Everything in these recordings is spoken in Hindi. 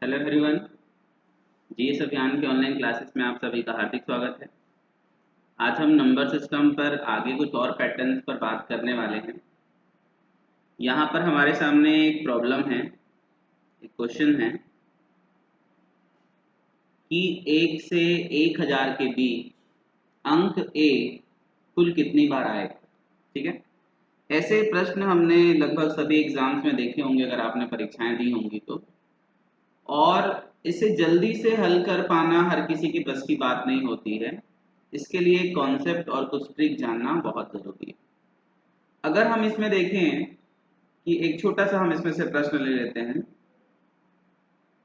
Hello everyone. जीएस अभियान के ऑनलाइन क्लासेस में आप सभी का हार्दिक स्वागत है। आज हम नंबर सिस्टम पर आगे कुछ और पैटर्न्स पर बात करने वाले हैं। यहाँ पर हमारे सामने एक प्रॉब्लम है, एक क्वेश्चन है कि 1 से 1000 के बीच अंक ए कुल कितनी बार आएगा। ठीक है, ऐसे प्रश्न हमने लगभग सभी एग्जाम्स में देखे होंगे अगर आपने परीक्षाएं दी होंगी तो, और इसे जल्दी से हल कर पाना हर किसी के बस की बात नहीं होती है। इसके लिए कॉन्सेप्ट और कुछ ट्रिक जानना बहुत ज़रूरी है। अगर हम इसमें देखें कि एक छोटा सा हम इसमें से प्रश्न ले लेते हैं।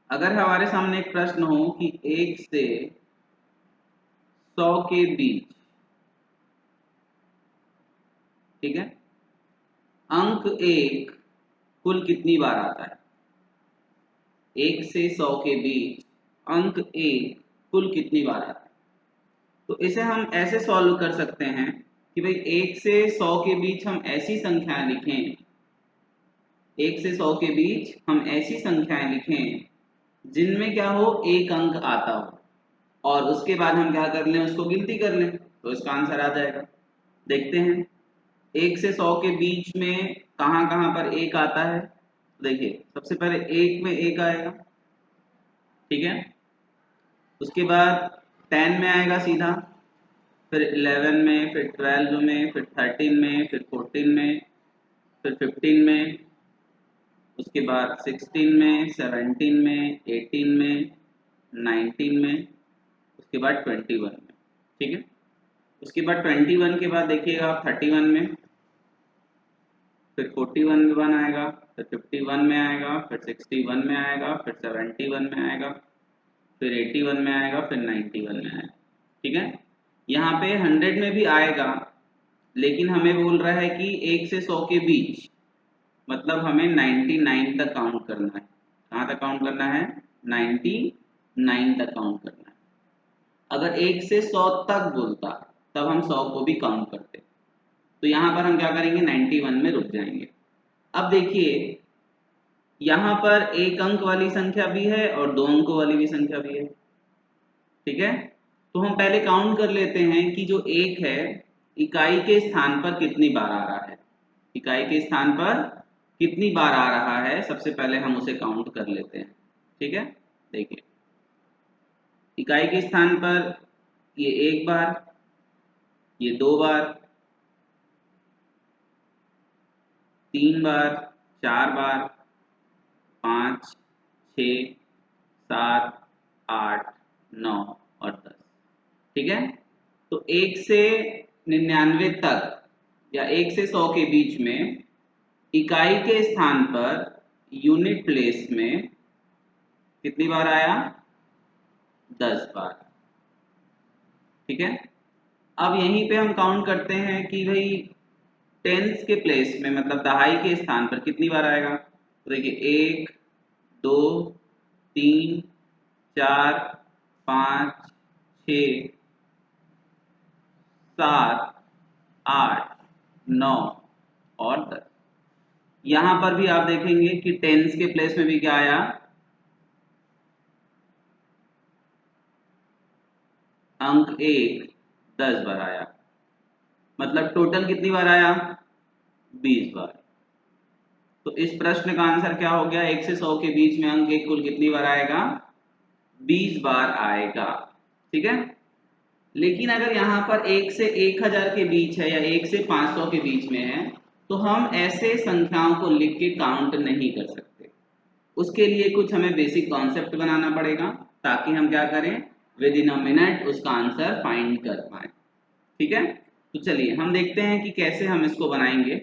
अगर हमारे सामने एक प्रश्न हो कि 1 से 100 के बीच, ठीक है, अंक 1 कुल कितनी बार आता है। 1 से 100 के बीच अंक 1 कुल कितनी बार आता है। तो इसे हम ऐसे सॉल्व कर सकते हैं कि भाई 1 से 100 के बीच हम ऐसी संख्याएं लिखें, 1 से 100 के बीच हम ऐसी संख्याएं लिखें जिनमें क्या हो, एक अंक आता हो, और उसके बाद हम क्या कर लें, उसको गिनती कर लें तो इसका आंसर आ जाएगा। देखते हैं 1 से 100 के बीच में कहाँ कहाँ पर एक आता है। तो देखिए सबसे पहले 1 में एक आएगा, ठीक है, उसके बाद 10 में आएगा सीधा, फिर 11 में, फिर 12 में, फिर 13 में, फिर 14 में, फिर 15 में, उसके बाद 16 में, 17 में, 18 में, 19 में, उसके बाद 21 में। ठीक है, उसके बाद 21 के बाद देखिएगा आप 31 में, फिर 41 आएगा, फिर 51 में आएगा, फिर 61 में आएगा, फिर 71 में आएगा, फिर 81 में आएगा, फिर 91 में आएगा। ठीक है, यहाँ पे 100 में भी आएगा, लेकिन हमें बोल रहा है कि 1 से 100 के बीच, मतलब हमें 99 तक काउंट करना है। कहाँ तक काउंट करना है, 99 तक काउंट करना है। अगर 1 से 100 तक बोलता तब हम 100 को भी काउंट करते, तो यहाँ पर हम क्या करेंगे, 91 में रुक जाएंगे। अब देखिए यहाँ पर एक अंक वाली संख्या भी है और 2 अंकों वाली भी संख्या भी है। ठीक है, तो हम पहले काउंट कर लेते हैं कि जो 1 है इकाई के स्थान पर कितनी बार आ रहा है। इकाई के स्थान पर कितनी बार आ रहा है, सबसे पहले हम उसे काउंट कर लेते हैं। ठीक है, देखिए इकाई के स्थान पर ये 1 बार, ये 2 बार, 3 बार, 4 बार, 5, 6, 7, 8, 9 और 10। ठीक है, तो 1 से 99 तक या 1 से 100 के बीच में इकाई के स्थान पर यूनिट प्लेस में कितनी बार आया, 10 बार। ठीक है, अब यहीं पे हम काउंट करते हैं कि भाई टेंस के प्लेस में, मतलब दहाई के स्थान पर कितनी बार आएगा। तो देखिए 1, 2, 3, 4, 5, 6, 7, 8, 9 और 10। यहां पर भी आप देखेंगे कि टेंस के प्लेस में भी क्या आया, अंक 1 10 बार आया, मतलब टोटल कितनी बार आया, 20 बार। तो इस प्रश्न का आंसर क्या हो गया, 1 से 100 के बीच में अंक 1 कुल कितनी बार आएगा, 20 बार आएगा। ठीक है, लेकिन अगर यहाँ पर 1 से 1000 के बीच है या 1 से 500 के बीच में है, तो हम ऐसे संख्याओं को लिख के काउंट नहीं कर सकते। उसके लिए कुछ हमें बेसिक कॉन्सेप्ट बनाना पड़ेगा, ताकि हम क्या करें, विद इन अ मिनट उसका आंसर फाइंड कर पाए। ठीक है, तो चलिए हम देखते हैं कि कैसे हम इसको बनाएंगे।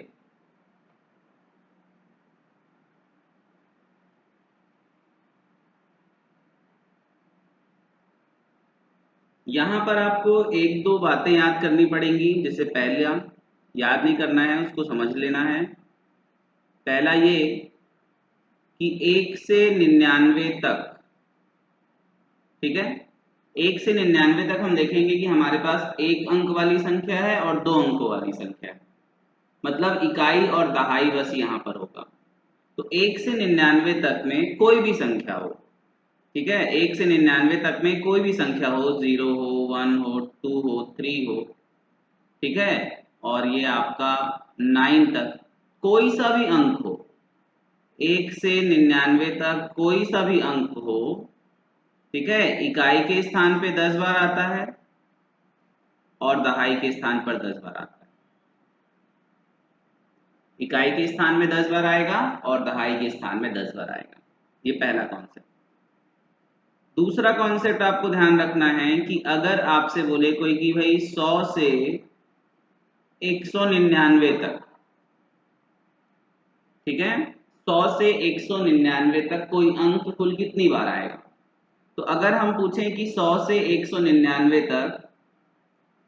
यहाँ पर आपको 1-2 बातें याद करनी पड़ेंगी। जैसे पहला याद नहीं करना है, उसको समझ लेना है। पहला ये कि 1 से 99 तक, ठीक है, 1 से 99 तक हम देखेंगे कि हमारे पास एक अंक वाली संख्या है और 2 अंकों वाली संख्या है, मतलब इकाई और दहाई बस यहाँ पर होगा। तो 1 से 99 तक में कोई भी संख्या हो, ठीक है, 1 से 99 तक में कोई भी संख्या हो, 0 हो, 1 हो, 2 हो, 3 हो, ठीक है, और ये आपका 9 तक कोई सा भी अंक हो, 1 से 99 तक कोई सा भी अंक हो, ठीक है, इकाई के स्थान पे 10 बार आता है और दहाई के स्थान पर 10 बार आता है। इकाई के स्थान में 10 बार आएगा और दहाई के स्थान में 10 बार आएगा। ये पहला कॉन्सेप्ट। दूसरा कॉन्सेप्ट आपको ध्यान रखना है कि अगर आपसे बोले कोई कि भाई 100 से 199 तक, ठीक है, 100 से 199 तक कोई अंक कुल कितनी बार आएगा, तो अगर हम पूछें कि 100 से 199 तक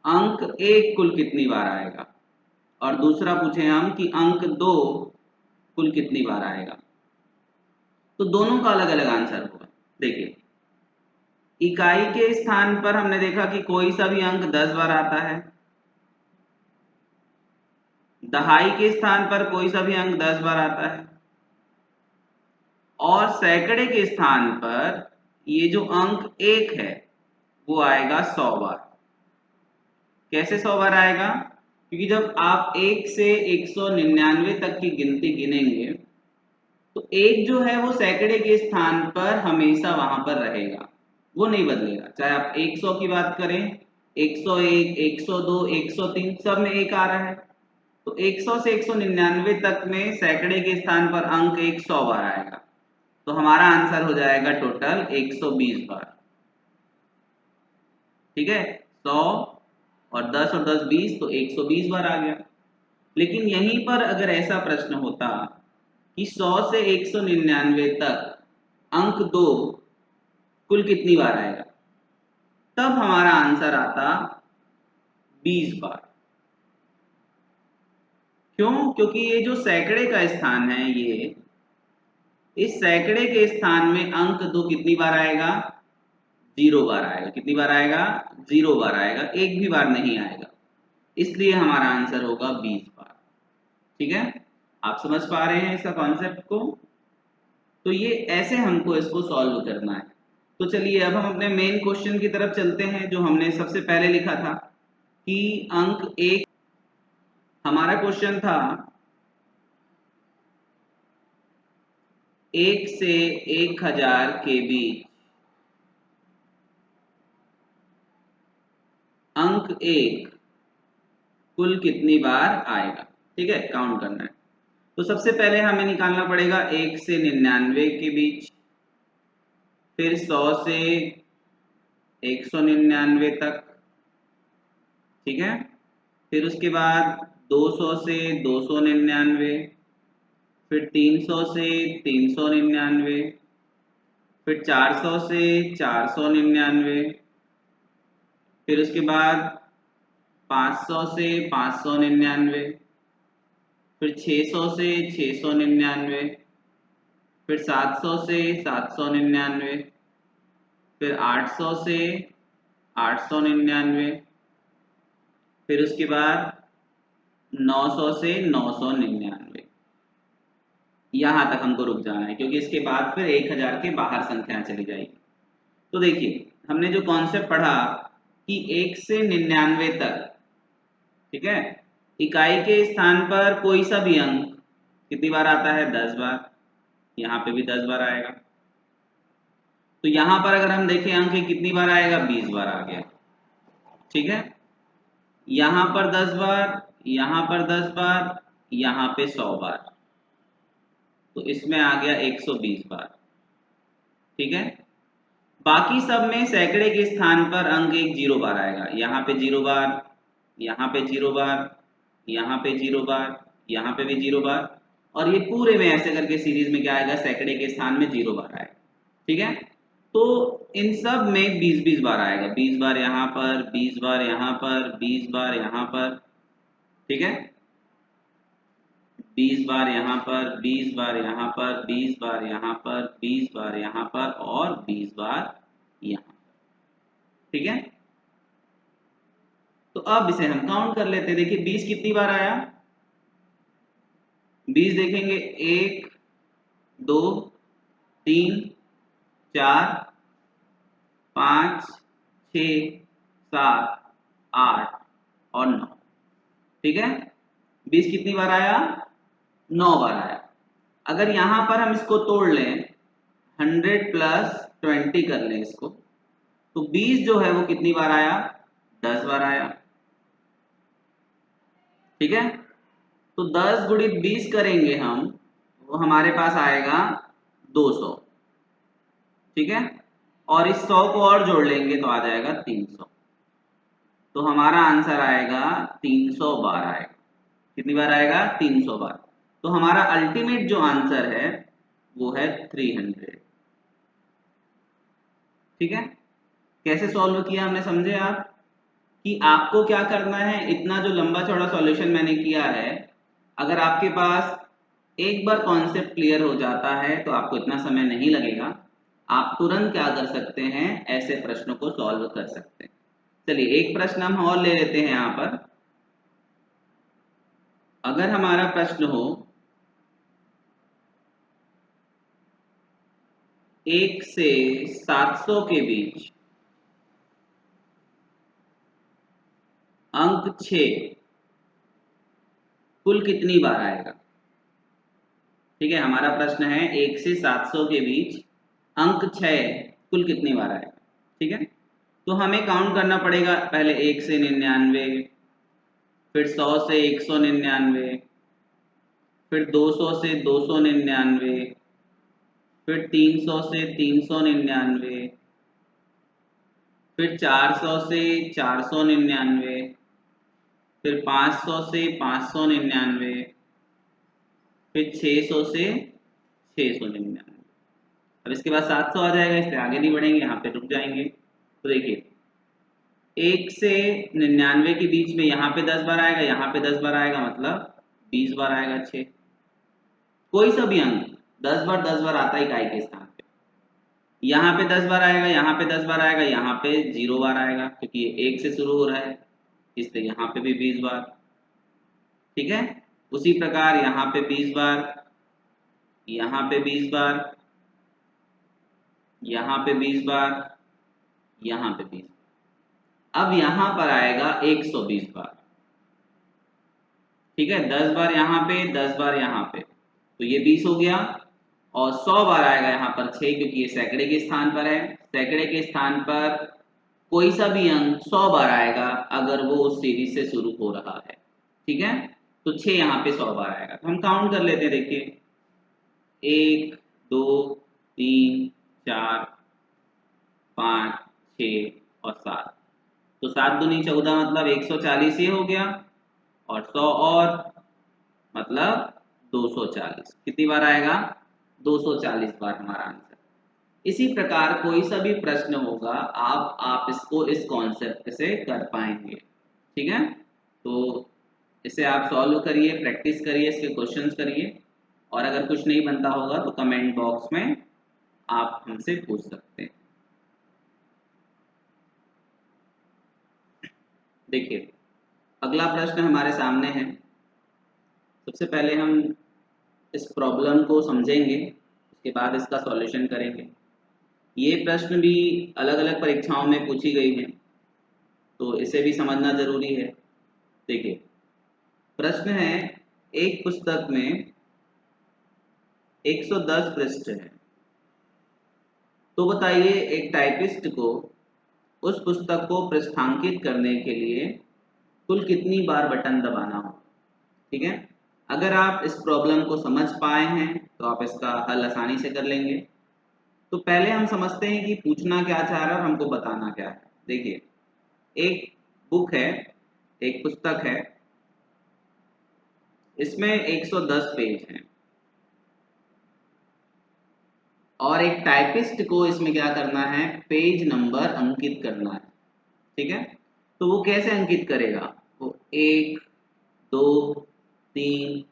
अंक 1 कुल कितनी बार आएगा, और दूसरा पूछें हम कि अंक 2 कुल कितनी बार आएगा, तो दोनों का अलग अलग आंसर होगा। देखिए, इकाई के स्थान पर हमने देखा कि कोई सा भी अंक 10 बार आता है, दहाई के स्थान पर कोई सा भी अंक 10 बार आता है, और सैकड़े के स्थान पर ये जो अंक 1 है वो आएगा 100 बार। कैसे 100 बार आएगा? क्योंकि जब आप 1 से 199 तक की गिनती गिनेंगे तो 1 जो है वो सैकड़े के स्थान पर हमेशा वहां पर रहेगा, वो नहीं बदलेगा। चाहे आप 100 की बात करें, 101, 102, 103, सब में 1 आ रहा है, तो 100 से 199 तक में सैकड़े के स्थान पर अंक 100 बार आएगा, तो हमारा आंसर हो जाएगा टोटल 120 बार। ठीक है, 100 और 10 और 10 20, तो 120 बार आ गया। लेकिन यहीं पर अगर ऐसा प्रश्न होता कि 100 से 199 तक अंक 2 कुल कितनी बार आएगा, तब हमारा आंसर आता 20 बार। क्यों? क्योंकि ये जो सैकड़े का स्थान है, ये इस सैकड़े के स्थान में अंक 2 कितनी बार आएगा? 0 बार आएगा। कितनी बार आएगा? 0 बार आएगा, एक भी बार नहीं आएगा। इसलिए हमारा आंसर होगा 20 बार। ठीक है, आप समझ पा रहे हैं इसका कॉन्सेप्ट को? तो ये ऐसे हमको इसको सॉल्व करना है। तो चलिए अब हम अपने मेन क्वेश्चन की तरफ चलते हैं, जो हमने सबसे पहले लिखा था कि अंक 1, हमारा क्वेश्चन था 1 से 1000 के बीच अंक 1 कुल कितनी बार आएगा। ठीक है, काउंट करना है। तो सबसे पहले हमें निकालना पड़ेगा 1 से 99 के बीच, फिर 100 से 199 तक, ठीक है, फिर उसके बाद 200 से 299, फिर 300 से 399, फिर 400 से 499, फिर उसके बाद 500 से 599, फिर 600 से 699, फिर 700 से 799, फिर 800 से 899, फिर उसके बाद 900 से 999। यहां तक हमको रुक जाना है, क्योंकि इसके बाद फिर 1000 के बाहर संख्या चली जाएगी। तो देखिए, हमने जो कॉन्सेप्ट पढ़ा कि 1 से 99 तक, ठीक है, इकाई के स्थान पर कोई सा भी अंक कितनी बार आता है? 10 बार। यहाँ पे भी 10 बार आएगा। तो यहाँ पर अगर हम देखें अंक कितनी बार आएगा? 20 बार आ गया। ठीक है, यहाँ पर 10 बार, यहाँ पर 10 बार, यहाँ पे 100 बार, तो इसमें आ गया 120 बार। ठीक है, बाकी सब में सैकड़े के स्थान पर अंक 1 0 बार आएगा। यहाँ पे 0 बार, यहाँ पे 0 बार, यहाँ पे 0 बार, यहाँ पे भी 0 बार, और ये पूरे में ऐसे करके सीरीज में क्या आएगा? सैकड़े के स्थान में 0 बार आएगा। ठीक है, तो इन सब में 20-20 बार आएगा। 20 बार यहाँ पर, 20 बार यहाँ पर, 20 बार यहाँ पर, ठीक है, 20 बार यहाँ पर, 20 बार यहाँ पर, 20 बार यहाँ पर, 20 बार यहाँ पर, और 20 बार यहाँ पर। ठीक है, तो अब इसे हम काउंट कर लेते हैं। देखिए 20 कितनी बार आया? 20 देखेंगे, 1 2 3 4 5, 6, 7, 8 और 9। ठीक है, 20 कितनी बार आया? 9 बार आया। अगर यहां पर हम इसको तोड़ लें, 100 प्लस 20 कर लें इसको, तो 20 जो है वो कितनी बार आया? 10 बार आया। ठीक है, तो 10 गुणित 20 करेंगे हम, वो हमारे पास आएगा 200। ठीक है, और इस 100 को और जोड़ लेंगे तो आ जाएगा 300। तो हमारा आंसर आएगा 300 बार आएगा। कितनी बार आएगा? 300 बार। तो हमारा अल्टीमेट जो आंसर है वो है 300। ठीक है, कैसे सॉल्व किया हमने, समझे आप? कि आपको क्या करना है, इतना जो लंबा चौड़ा सॉल्यूशन मैंने किया है, अगर आपके पास एक बार कॉन्सेप्ट क्लियर हो जाता है तो आपको इतना समय नहीं लगेगा। आप तुरंत क्या कर सकते हैं, ऐसे प्रश्नों को सॉल्व कर सकते हैं। चलिए एक प्रश्न हम और ले लेते हैं यहाँ पर। अगर हमारा प्रश्न हो 1 से 700 के बीच अंक 6 कुल कितनी बार आएगा? ठीक है, हमारा प्रश्न है 1 से 700 के बीच अंक 6 कुल कितनी बार आएगा। ठीक है, तो हमें काउंट करना पड़ेगा, पहले 1 से 99, फिर 100 से 199, फिर 200 से 299, फिर 300 से 399, फिर 400 से 499, फिर 500 से 599, फिर 600 से 699। अब इसके बाद 700 आ जाएगा, इससे आगे नहीं बढ़ेंगे, यहाँ पे रुक जाएंगे। तो देखिए 1 से 99 के बीच में यहाँ पे 10 बार आएगा, यहाँ पे 10 बार आएगा, मतलब 20 बार आएगा 6। कोई सा भी अंक 10 बार आता है इकाई के स्थान पे। यहाँ पे 10 बार आएगा, यहाँ पे 10 बार आएगा, यहाँ पे 0 बार आएगा, क्योंकि ये 1 से शुरू हो रहा है, इसलिए यहाँ पे भी 20 बार। ठीक है, उसी प्रकार यहाँ पे 20 बार, यहाँ पे 20 बार, यहाँ पे 20 बार, यहाँ पे 20। अब यहाँ पर आएगा 120 बार। ठीक है, 10 बार यहाँ पे, 10 बार यहाँ पे, तो ये 20 हो गया। और 100 बार आएगा यहाँ पर 6, क्योंकि ये सैकड़े के स्थान पर है। सैकड़े के स्थान पर कोई सा भी अंक 100 बार आएगा अगर वो उस सीरीज से शुरू हो रहा है। ठीक है, तो 6 यहाँ पे 100 बार आएगा। तो हम काउंट कर लेते हैं, देखिए 1, 2, 3, 4, 5, 6 और 7। तो 7 दूनी 14, मतलब 140 ये हो गया, और 100 और मतलब 240। कितनी बार आएगा? 240 बार हमारा आंसर। इसी प्रकार कोई सा भी प्रश्न होगा, आप इसको इस कॉन्सेप्ट से कर पाएंगे। ठीक है, तो इसे आप सॉल्व करिए, प्रैक्टिस करिए, इसके क्वेश्चंस करिए, और अगर कुछ नहीं बनता होगा तो कमेंट बॉक्स में आप हमसे पूछ सकते हैं। देखिए अगला प्रश्न हमारे सामने है। सबसे पहले हम इस प्रॉब्लम को समझेंगे, उसके बाद इसका सॉल्यूशन करेंगे। ये प्रश्न भी अलग अलग परीक्षाओं में पूछी गई है, तो इसे भी समझना जरूरी है। देखिए प्रश्न है, एक पुस्तक में 110 पृष्ठ है, तो बताइए एक टाइपिस्ट को उस पुस्तक को पृष्ठांकित करने के लिए कुल कितनी बार बटन दबाना हो। ठीक है, अगर आप इस प्रॉब्लम को समझ पाए हैं तो आप इसका हल आसानी से कर लेंगे। तो पहले हम समझते हैं कि पूछना क्या चाह रहा है और हमको बताना क्या है। देखिए एक बुक है, एक पुस्तक है, इसमें 110 पेज हैं, और एक टाइपिस्ट को इसमें क्या करना है, पेज नंबर अंकित करना है। ठीक है, तो वो कैसे अंकित करेगा, वो 1, 2, 3,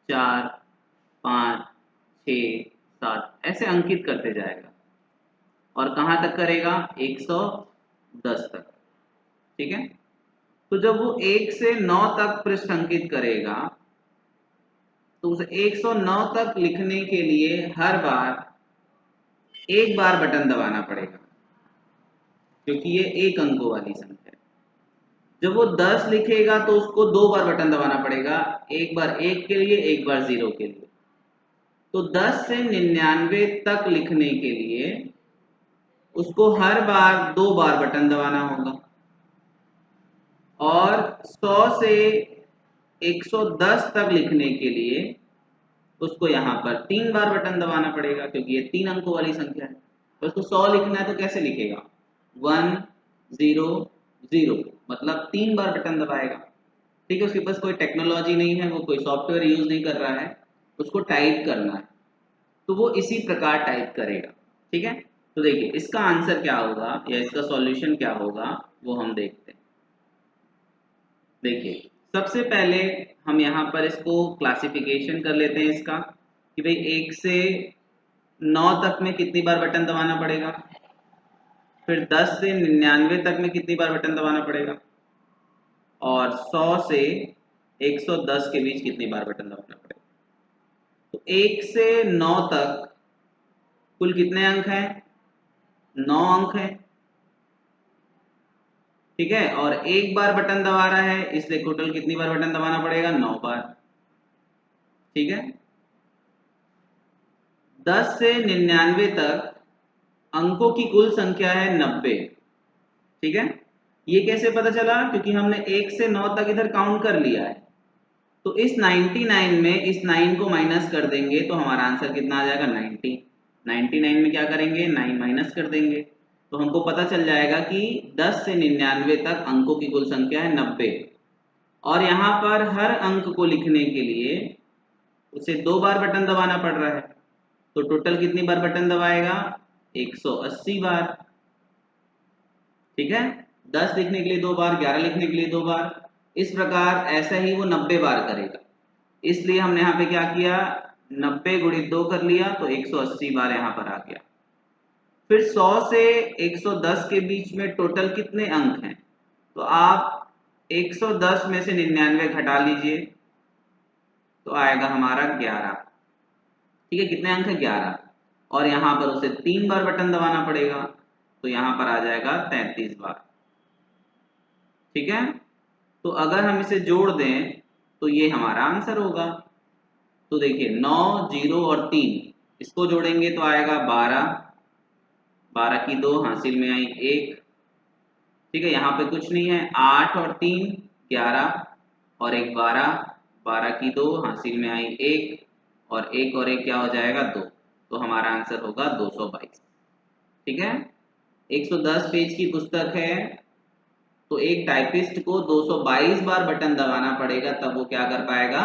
4, 5, 6, 7 ऐसे अंकित करते जाएगा, और कहाँ तक करेगा, 110 तक। ठीक है, तो जब वो 1 से 9 तक पृष्ठ अंकित करेगा, तो उसे 109 तक लिखने के लिए हर बार एक बार बटन दबाना पड़ेगा। क्योंकि ये एक अंकों वाली संख्या है। जब वो 10 लिखेगा तो उसको 2 बार बटन दबाना पड़ेगा, एक बार 1 के लिए, एक बार 0 के लिए। तो 10 से 99 तक लिखने के लिए उसको हर बार 2 बार बटन दबाना होगा, और 100 से 110 तक लिखने के लिए उसको यहाँ पर 3 बार बटन दबाना पड़ेगा, क्योंकि ये 3 अंकों वाली संख्या है। तो उसको 100 लिखना है तो कैसे लिखेगा, 1 0 0, मतलब 3 बार बटन दबाएगा। ठीक है, उसके पास कोई टेक्नोलॉजी नहीं है, वो कोई सॉफ्टवेयर यूज नहीं कर रहा है, उसको टाइप करना है, तो वो इसी प्रकार टाइप करेगा। ठीक है, तो देखिए इसका आंसर क्या होगा या इसका सॉल्यूशन क्या होगा वो हम देखते हैं। देखिए सबसे पहले हम यहाँ पर इसको क्लासिफिकेशन कर लेते हैं इसका, कि भाई 1 से 9 तक में कितनी बार बटन दबाना पड़ेगा, फिर 10 से 99 तक में कितनी बार बटन दबाना पड़ेगा, और 100 से 110 के बीच कितनी बार बटन दबाना पड़ेगा। तो 1 से 9 तक कुल कितने अंक हैं, 9 अंक हैं। ठीक है, और एक बार बटन दबा रहा है, इसलिए टोटल कितनी बार बटन दबाना पड़ेगा, 9 बार। ठीक है, 10 से 99 तक अंकों की कुल संख्या है 90। ठीक है, ये कैसे पता चला, क्योंकि हमने 1 से 9 तक इधर काउंट कर लिया है। तो इस 99 में इस 9 को माइनस कर देंगे तो हमारा आंसर कितना आ जाएगा, 90। 99 में क्या करेंगे, 9 माइनस कर देंगे, तो हमको पता चल जाएगा कि 10 से 99 तक अंकों की कुल संख्या है 90, और यहाँ पर हर अंक को लिखने के लिए उसे 2 बार बटन दबाना पड़ रहा है। तो टोटल कितनी बार बटन दबाएगा, 180 बार। ठीक है, 10 लिखने के लिए 2 बार, 11 लिखने के लिए 2 बार, इस प्रकार ऐसा ही वो 90 बार करेगा। इसलिए हमने यहाँ पे क्या किया, 90 गुणित 2 कर लिया, तो 180 बार यहाँ पर आ गया। फिर 100 से 110 के बीच में टोटल कितने अंक हैं, तो आप 110 में से 99 घटा लीजिए, तो आएगा हमारा 11। ठीक है, कितने अंक है, 11, और यहाँ पर उसे 3 बार बटन दबाना पड़ेगा, तो यहाँ पर आ जाएगा 33 बार। ठीक है, तो अगर हम इसे जोड़ दें तो ये हमारा आंसर होगा। तो देखिए 9 0 और 3 इसको जोड़ेंगे तो आएगा 12, 12 की 2 हासिल में आई 1। ठीक है, यहाँ पे कुछ नहीं है, 8 और 3 11, और एक 12, 12 की 2 हासिल में आई 1, और 1 और 1 क्या हो जाएगा, 2। तो हमारा आंसर होगा 222। ठीक है, 110 पेज की पुस्तक है, तो एक टाइपिस्ट को 222 बार बटन दबाना पड़ेगा, तब वो क्या कर पाएगा,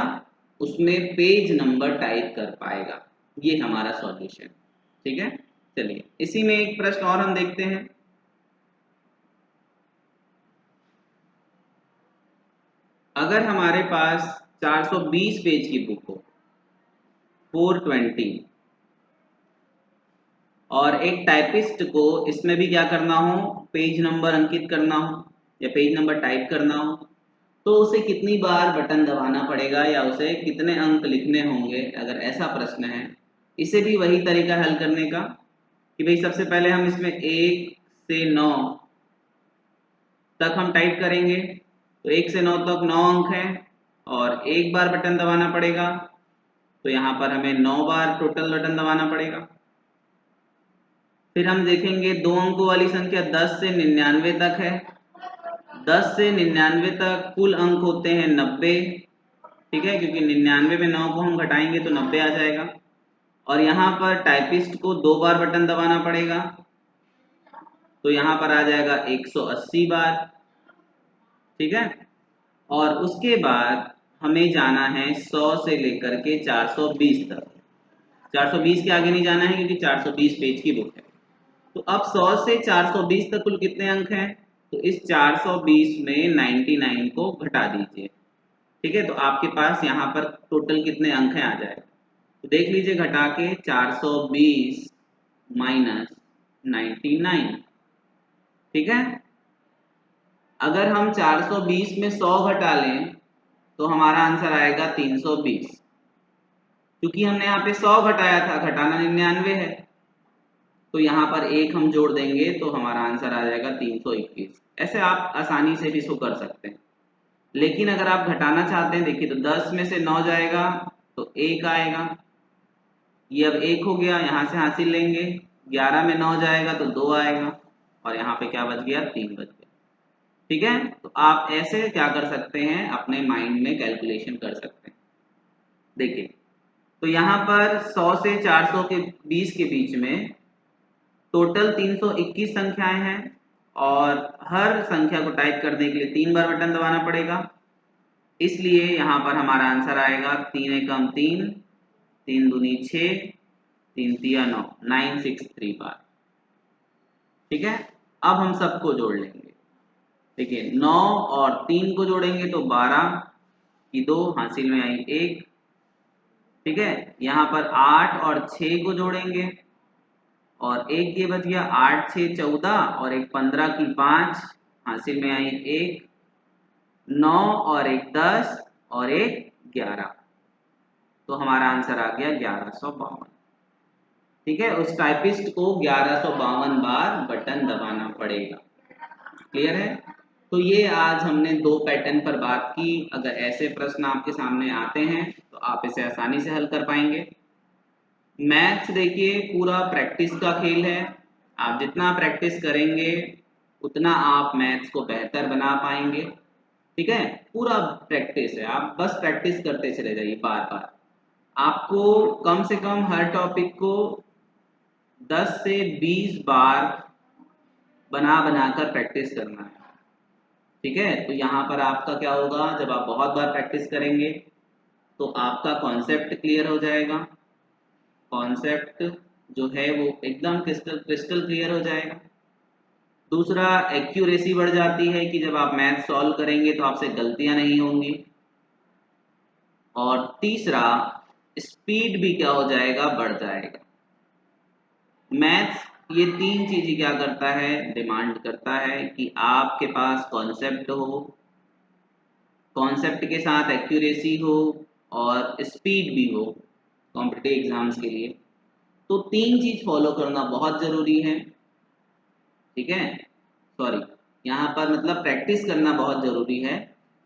उसमें पेज नंबर टाइप कर पाएगा। ये हमारा सॉल्यूशन। ठीक है, चलिए इसी में एक प्रश्न और हम देखते हैं। अगर हमारे पास 420 पेज की बुक हो, 420, और एक टाइपिस्ट को इसमें भी क्या करना हो, पेज नंबर अंकित करना हो या पेज नंबर टाइप करना हो, तो उसे कितनी बार बटन दबाना पड़ेगा या उसे कितने अंक लिखने होंगे, अगर ऐसा प्रश्न है। इसे भी वही तरीका हल करने का कि भाई सबसे पहले हम इसमें 1 से 9 तक हम टाइप करेंगे, तो 1 से 9 तक 9 अंक हैं, और एक बार बटन दबाना पड़ेगा, तो यहाँ पर हमें 9 बार टोटल बटन दबाना पड़ेगा। फिर हम देखेंगे 2 अंकों वाली संख्या 10 से 99 तक है, 10 से 99 तक कुल अंक होते हैं 90। ठीक है, क्योंकि 99 में 9 को हम घटाएंगे तो 90 आ जाएगा, और यहाँ पर टाइपिस्ट को 2 बार बटन दबाना पड़ेगा, तो यहाँ पर आ जाएगा 180 बार। ठीक है, और उसके बाद हमें जाना है 100 से लेकर के 420 तक। 420 के आगे नहीं जाना है, क्योंकि 420 पेज की बुक है। तो अब 100 से 420 तक कुल कितने अंक हैं, तो इस 420 में 99 को घटा दीजिए। ठीक है, तो आपके पास यहाँ पर टोटल कितने अंक हैं आ जाएगा, तो देख लीजिए घटा के, 420 माइनस 99। ठीक है, अगर हम 420 में 100 घटा लें तो हमारा आंसर आएगा 320, क्योंकि हमने यहाँ पे 100 घटाया था, घटाना 99 है। तो यहाँ पर एक हम जोड़ देंगे तो हमारा आंसर आ जाएगा 321। ऐसे आप आसानी से भी इसको कर सकते हैं। लेकिन अगर आप घटाना चाहते हैं, देखिए तो 10 में से 9 जाएगा तो 1 आएगा, ये अब 1 हो गया, यहाँ से हासिल लेंगे, 11 में 9 जाएगा तो 2 आएगा, और यहाँ पे क्या बच गया, 3 बच गया। ठीक है, तो आप ऐसे क्या कर सकते हैं, अपने माइंड में कैलकुलेशन कर सकते हैं। देखिए तो यहाँ पर 100 से 400 के 20 के बीच में टोटल 321 संख्याएं हैं, और हर संख्या को टाइप करने के लिए 3 बार बटन दबाना पड़ेगा। इसलिए यहाँ पर हमारा आंसर आएगा 3 एकम 3, 3 दूनी 6, 3 तिया 9, 963 बार। ठीक है, अब हम सबको जोड़ लेंगे। देखिए 9 और 3 को जोड़ेंगे तो 12 की 2, हासिल में आई 1। ठीक है, यहाँ पर 8 और 6 को जोड़ेंगे और 1 ये बच गया, 8 6 14 और एक 15 की 5, हासिल में आई 1। 9 और एक 10 और एक 11, तो हमारा आंसर आ गया 1152। ठीक है, उस टाइपिस्ट को 1152 बार बटन दबाना पड़ेगा। क्लियर है? तो ये आज हमने 2 पैटर्न पर बात की। अगर ऐसे प्रश्न आपके सामने आते हैं तो आप इसे आसानी से हल कर पाएंगे। मैथ्स देखिए पूरा प्रैक्टिस का खेल है, आप जितना प्रैक्टिस करेंगे उतना आप मैथ्स को बेहतर बना पाएंगे। ठीक है, पूरा प्रैक्टिस है, आप बस प्रैक्टिस करते चले जाइए बार बार। आपको कम से कम हर टॉपिक को 10 से 20 बार बना बनाकर प्रैक्टिस करना है। ठीक है, तो यहाँ पर आपका क्या होगा, जब आप बहुत बार प्रैक्टिस करेंगे तो आपका कॉन्सेप्ट क्लियर हो जाएगा। कॉन्सेप्ट जो है वो एकदम क्रिस्टल क्रिस्टल क्लियर हो जाएगा। दूसरा, एक्यूरेसी बढ़ जाती है कि जब आप मैथ सॉल्व करेंगे तो आपसे गलतियां नहीं होंगी। और तीसरा, स्पीड भी क्या हो जाएगा, बढ़ जाएगा। मैथ्स ये 3 चीजें क्या करता है, डिमांड करता है कि आपके पास कॉन्सेप्ट हो, कॉन्सेप्ट के साथ एक्यूरेसी हो और स्पीड भी हो कॉम्पिटिटिव एग्जाम्स के लिए। तो 3 चीज फॉलो करना बहुत जरूरी है। ठीक है, सॉरी, यहाँ पर मतलब प्रैक्टिस करना बहुत जरूरी है,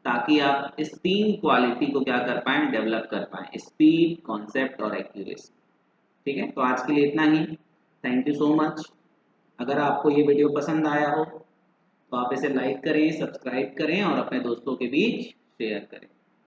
ताकि आप इस 3 क्वालिटी को क्या कर पाएं, डेवलप कर पाएं, स्पीड, कॉन्सेप्ट और एक्यूरेसी। ठीक है, तो आज के लिए इतना ही। Thank you so much. अगर आपको ये वीडियो पसंद आया हो तो आप इसे लाइक करें, सब्सक्राइब करें और अपने दोस्तों के बीच शेयर करें।